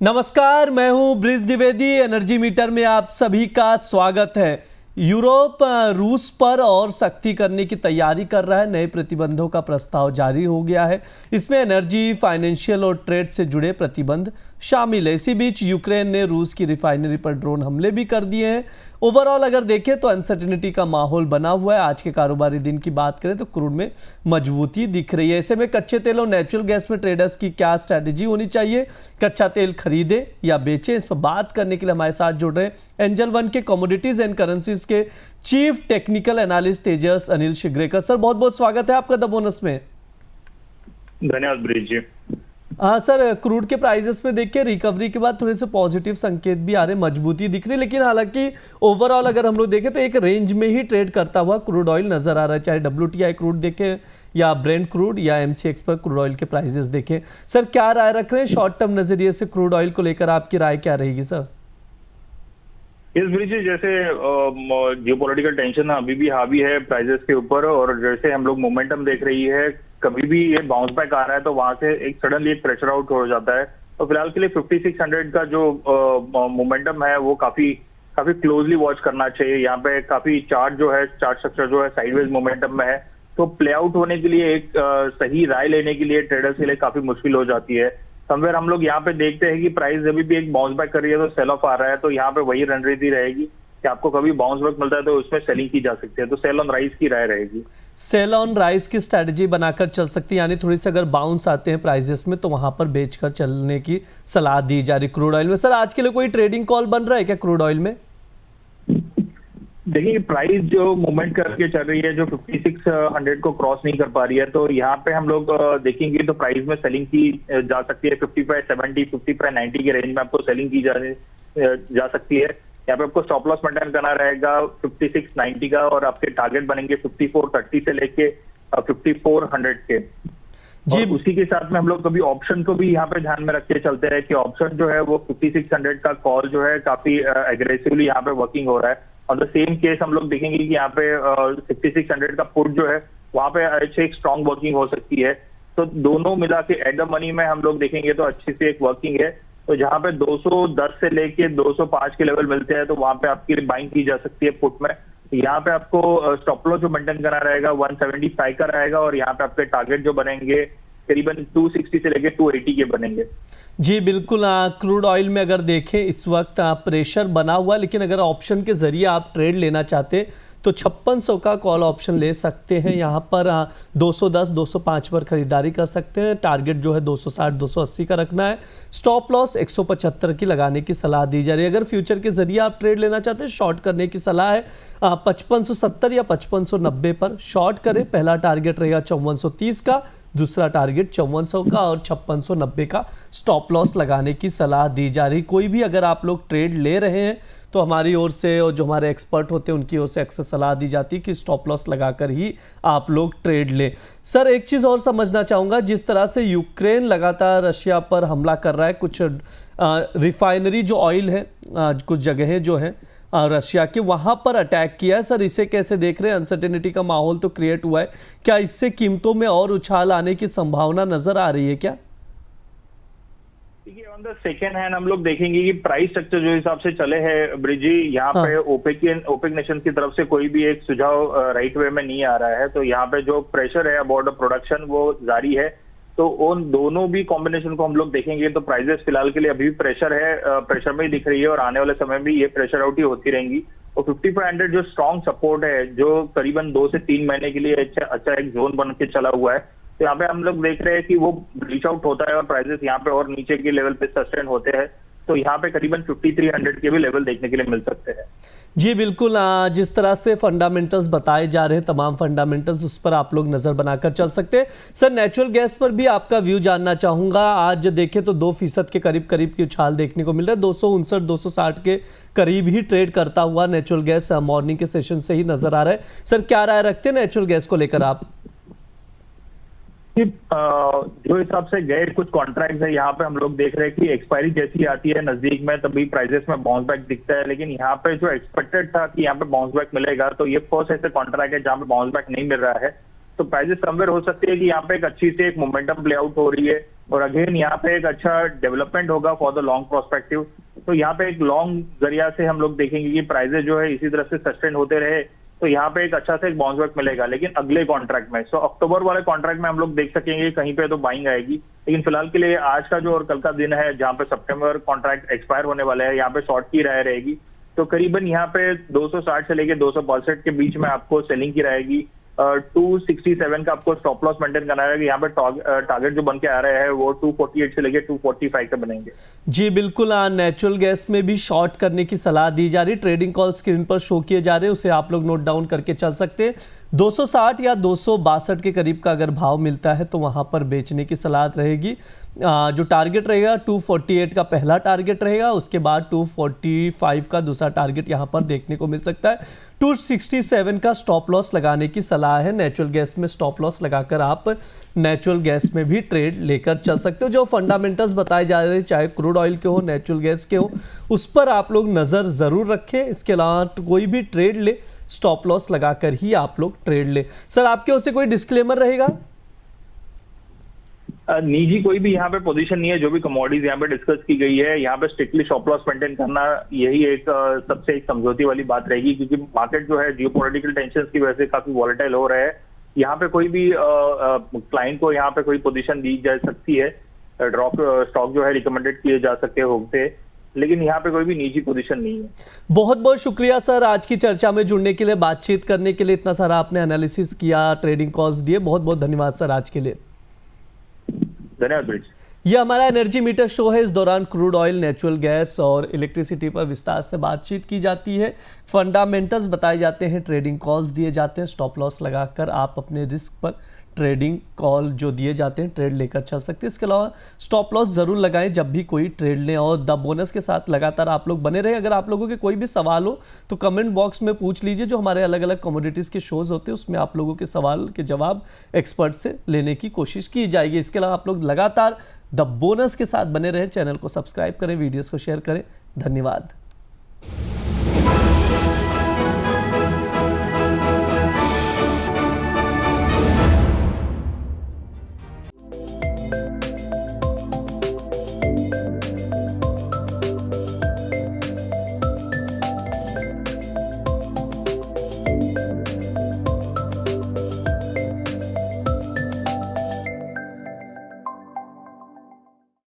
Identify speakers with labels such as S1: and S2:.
S1: नमस्कार, मैं हूं ब्रिज द्विवेदी। एनर्जी मीटर में आप सभी का स्वागत है। यूरोप रूस पर और सख्ती करने की तैयारी कर रहा है। नए प्रतिबंधों का प्रस्ताव जारी हो गया है। इसमें एनर्जी, फाइनेंशियल और ट्रेड से जुड़े प्रतिबंध शामिल है। इसी बीच यूक्रेन ने रूस की रिफाइनरी पर ड्रोन हमले भी कर दिए हैं। ओवरऑल अगर देखें तो अनसर्टेनिटी का माहौल बना हुआ है। आज के कारोबारी दिन की बात करें तो क्रूड में मजबूती दिख रही है। ऐसे में कच्चे तेल और नेचुरल गैस में ट्रेडर्स की क्या स्ट्रैटेजी होनी चाहिए, कच्चा तेल खरीदे या बेचे, इस पर बात करने के लिए हमारे साथ जुड़ रहे हैं एंजल वन के कमोडिटीज एंड करेंसीज के चीफ टेक्निकल एनालिस्ट तेजस अनिल शिग्रेकर। सर, बहुत बहुत स्वागत है आपका द बोनस में।
S2: धन्यवाद ब्रिज जी।
S1: हाँ सर, क्रूड के प्राइसेस में देखिए रिकवरी के बाद थोड़े से पॉजिटिव संकेत भी आ रहे, मजबूती दिख रही, लेकिन हालांकि ओवरऑल अगर हम लोग देखें तो एक रेंज में ही ट्रेड करता हुआ क्रूड ऑयल नजर आ रहा है। चाहे WTI क्रूड देखें या ब्रेंट क्रूड या MCX पर क्रूड ऑयल के प्राइसेस देखें। सर, क्या राय रख रहे हैं शॉर्ट टर्म नजरिए से क्रूड ऑयल को लेकर? आपकी राय क्या रहेगी सर?
S2: इस ब्रिज जी, जैसे जियोपॉलिटिकल टेंशन अभी भी हावी है प्राइसेस के ऊपर, और जैसे हम लोग मोमेंटम देख रही है, कभी भी ये बाउंस बैक आ रहा है तो वहां से एक सडनली एक प्रेशर आउट हो जाता है। तो फिलहाल के लिए 5600 का जो मोमेंटम है वो काफी क्लोजली वॉच करना चाहिए। यहाँ पे काफी चार्ट स्ट्रक्चर जो है साइडवेज मोमेंटम में है, तो प्ले आउट होने के लिए एक सही राय लेने के लिए ट्रेडर्स के लिए काफी मुश्किल हो जाती है। समवेयर हम लोग यहाँ पे देखते हैं कि प्राइस अभी भी एक बाउंस बैक कर रही है तो सेल ऑफ आ रहा है, तो यहाँ पे वही रणनीति रहेगी कि आपको कभी बाउंस बैक मिलता है तो उसमें सेलिंग की जा सकती है। तो सेल ऑन राइज की राय रहेगी।
S1: सेल ऑन राइज की स्ट्रेटजी बनाकर चल सकती है, यानी थोड़ी सी अगर बाउंस आते हैं प्राइसेस में तो वहां पर बेचकर चलने की सलाह दी जा रही क्रूड ऑयल में। सर, आज के लिए कोई ट्रेडिंग कॉल बन रहा है क्या क्रूड ऑयल में?
S2: देखिए, प्राइस जो मूवमेंट करके चल रही है, जो 5600 को क्रॉस नहीं कर पा रही है, तो यहाँ पे हम लोग देखेंगे तो प्राइस में सेलिंग की जा सकती है। 5570, 5590 के रेंज में आपको सेलिंग की जा सकती है। यहाँ पे आपको स्टॉप लॉस मेंटेन करना रहेगा 5690 का, और आपके टारगेट बनेंगे 5430 से लेके 5400 के जी। और उसी के साथ में हम लोग कभी ऑप्शन को भी यहाँ पे ध्यान में रख के चलते हैं कि ऑप्शन जो है वो 5600 का कॉल जो है काफी एग्रेसिवली यहाँ पे वर्किंग हो रहा है। और द सेम केस हम लोग देखेंगे कि यहाँ पे 5600 का पुट जो है वहां पे अच्छी एक स्ट्रॉन्ग वर्किंग हो सकती है। तो दोनों मिला के एट द मनी में हम लोग देखेंगे तो अच्छी सी एक वर्किंग है। तो जहां पे 210 से लेके 205 के लेवल मिलते हैं तो वहां पे आपकी बाइंग की जा सकती है पुट में। यहाँ पे आपको स्टॉप लॉस जो मेंटेन करना रहेगा 175 का रहेगा, और यहाँ पे आपके टारगेट जो बनेंगे करीबन 260 से लेके 280 के बनेंगे।
S1: जी बिल्कुल। क्रूड ऑयल में अगर देखें इस वक्त प्रेशर बना हुआ, लेकिन अगर ऑप्शन के जरिए आप ट्रेड लेना चाहते तो 5600 का कॉल ऑप्शन ले सकते हैं। यहाँ पर 210, 205 पर खरीदारी कर सकते हैं। टारगेट जो है 260, 280 का रखना है। स्टॉप लॉस 175 की लगाने की सलाह दी जा रही है। अगर फ्यूचर के जरिए आप ट्रेड लेना चाहते हैं, शॉर्ट करने की सलाह है 5570 या 5590 पर शॉर्ट करें। पहला टारगेट रहेगा 5430 का, दूसरा टारगेट 5400 का और 5690 का स्टॉप लॉस लगाने की सलाह दी जा रही। कोई भी अगर आप लोग ट्रेड ले रहे हैं तो हमारी ओर से और जो हमारे एक्सपर्ट होते हैं उनकी ओर से अक्सर सलाह दी जाती है कि स्टॉप लॉस लगाकर ही आप लोग ट्रेड लें। सर, एक चीज़ और समझना चाहूँगा, जिस तरह से यूक्रेन लगातार रशिया पर हमला कर रहा है, कुछ रिफाइनरी जो ऑयल है कुछ जगहें जो हैं रशिया के वहां पर अटैक किया है। सर, इसे कैसे देख रहे हैं? अनसर्टेनिटी का माहौल तो क्रिएट हुआ है, क्या इससे कीमतों में और उछाल आने की संभावना नजर आ रही है क्या?
S2: देखिए, ऑन द सेकेंड हैंड हम लोग देखेंगे कि प्राइस स्ट्रक्चर जो हिसाब से चले हैं ब्रिजी, यहाँ पे ओपेक नेशन की तरफ से कोई भी एक सुझाव राइट वे में नहीं आ रहा है। तो यहाँ पे जो प्रेशर है अबाउट द प्रोडक्शन वो जारी है। तो उन दोनों भी कॉम्बिनेशन को हम लोग देखेंगे तो प्राइसेस फिलहाल के लिए अभी भी प्रेशर है, प्रेशर में ही दिख रही है, और आने वाले समय में ये प्रेशर आउट ही होती रहेंगी। और 5500 जो स्ट्रॉन्ग सपोर्ट है, जो करीबन 2 से 3 महीने के लिए अच्छा एक जोन बन के चला हुआ है, तो यहाँ पे हम लोग देख रहे हैं कि वो रीच आउट होता है और प्राइसेस यहाँ पे और नीचे के लेवल पे सस्टेन होते हैं। तो यहाँ पे करीबन 5300 के भी लेवल देखने के लिए मिल सकते हैं।
S1: जी बिल्कुल। जिस तरह से फंडामेंटल्स बताए जा रहे हैं, तमाम फंडामेंटल्स, उस पर आप लोग नज़र बनाकर चल सकते हैं। सर, नेचुरल गैस पर भी आपका व्यू जानना चाहूँगा। आज देखें तो 2% के करीब की उछाल देखने को मिल रहा है। 259, 260 के करीब ही ट्रेड करता हुआ नेचुरल गैस मॉर्निंग के सेशन से ही नज़र आ रहा है। सर, क्या राय रखते हैं नेचुरल गैस को लेकर आप?
S2: जो हिसाब से गए कुछ कॉन्ट्रैक्ट है, यहाँ पे हम लोग देख रहे हैं कि एक्सपायरी जैसी आती है नजदीक में तभी प्राइसेस में बाउंस बैक दिखता है। लेकिन यहाँ पे जो एक्सपेक्टेड था कि यहाँ पे बाउंस बैक मिलेगा, तो ये फर्स्ट ऐसे कॉन्ट्रैक्ट है जहाँ पे बाउंस बैक नहीं मिल रहा है। तो प्राइसेस समवेयर हो सकती है कि यहाँ पे एक अच्छी से एक मोमेंटम प्ले आउट हो रही है और अगेन यहाँ पे एक अच्छा डेवलपमेंट होगा फॉर द लॉन्ग प्रोस्पेक्टिव। तो यहाँ पे एक लॉन्ग जरिया से हम लोग देखेंगे कि प्राइजेस जो है इसी तरह से सस्टेन होते रहे तो यहाँ पे एक अच्छा सा एक बाउंस बैक मिलेगा, लेकिन अगले कॉन्ट्रैक्ट में। सो अक्टूबर वाले कॉन्ट्रैक्ट में हम लोग देख सकेंगे कहीं पे तो बाइंग आएगी, लेकिन फिलहाल के लिए आज का जो और कल का दिन है जहाँ पे सितंबर कॉन्ट्रैक्ट एक्सपायर होने वाले हैं, यहाँ पे शॉर्ट की राय रहेगी। तो करीबन यहाँ पे 260 से लेके 262 के बीच में आपको सेलिंग की रहेगी। 267 का आपको स्टॉप लॉस मेंटेन करना रहेगा। यहाँ पे टारगेट जो बन के आ रहे हैं वो 248 से लेके 245 का बनेंगे।
S1: जी बिल्कुल, नेचुरल गैस में भी शॉर्ट करने की सलाह दी जा रही। ट्रेडिंग कॉल स्क्रीन पर शो किए जा रहे हैं, उसे आप लोग नोट डाउन करके चल सकते हैं। 260 या 262 के करीब का अगर भाव मिलता है तो वहां पर बेचने की सलाह रहेगी। जो टारगेट रहेगा 248 का पहला टारगेट रहेगा, उसके बाद 245 का दूसरा टारगेट यहां पर देखने को मिल सकता है। 267 का स्टॉप लॉस लगाने की सलाह है। नेचुरल गैस में स्टॉप लॉस लगाकर आप नेचुरल गैस में भी ट्रेड लेकर चल सकते हो। जो फंडामेंटल्स बताए जा रहे हैं, चाहे क्रूड ऑयल के हो, नेचुरल गैस के हो, उस पर आप लोग नज़र ज़रूर रखें। इसके अलावा कोई भी ट्रेड ले, स्टॉप लॉस लगाकर ही आप लोग ट्रेड ले। सर, आपके ओर से कोई डिस्क्लेमर रहेगा?
S2: निजी कोई भी यहाँ पे पोजीशन नहीं है। जो भी कमोडिटीज यहाँ पे डिस्कस की गई है, यहाँ पे स्ट्रिक्टली स्टॉप लॉस मेंटेन करना यही एक सबसे एक समझौती वाली बात रहेगी, क्योंकि मार्केट जो है जियोपॉलिटिकल टेंशंस की वजह से काफी वॉलेटाइल हो रहा है। यहाँ पे कोई भी क्लाइंट को यहाँ पे कोई पोजीशन दी जा सकती है, ड्रॉप स्टॉक जो है रिकमेंडेड किए जा सकते होते, लेकिन यहाँ पे कोई भी निजी पोजीशन नहीं है।
S1: बहुत बहुत शुक्रिया सर, आज की चर्चा में जुड़ने के लिए, बातचीत करने के लिए, इतना सारा आपने एनालिसिस किया, ट्रेडिंग कॉल्स दिए। बहुत बहुत धन्यवाद सर आज के लिए।
S2: धन्यवाद ब्रिज।
S1: यह हमारा एनर्जी मीटर शो है। इस दौरान क्रूड ऑयल, नेचुरल गैस और इलेक्ट्रिसिटी पर विस्तार से बातचीत की जाती है, फंडामेंटल्स बताए जाते हैं, ट्रेडिंग कॉल्स दिए जाते हैं। स्टॉप लॉस लगाकर आप अपने रिस्क पर ट्रेडिंग कॉल जो दिए जाते हैं ट्रेड लेकर चल सकते हैं। इसके अलावा स्टॉप लॉस ज़रूर लगाएं जब भी कोई ट्रेड लें, और द बोनस के साथ लगातार आप लोग बने रहें। अगर आप लोगों के कोई भी सवाल हो तो कमेंट बॉक्स में पूछ लीजिए। जो हमारे अलग अलग कमोडिटीज़ के शोज़ होते हैं उसमें आप लोगों के सवाल के जवाब एक्सपर्ट से लेने की कोशिश की जाएगी। इसके अलावा आप लोग लगातार द बोनस के साथ बने रहें। चैनल को सब्सक्राइब करें, वीडियोज़ को शेयर करें। धन्यवाद।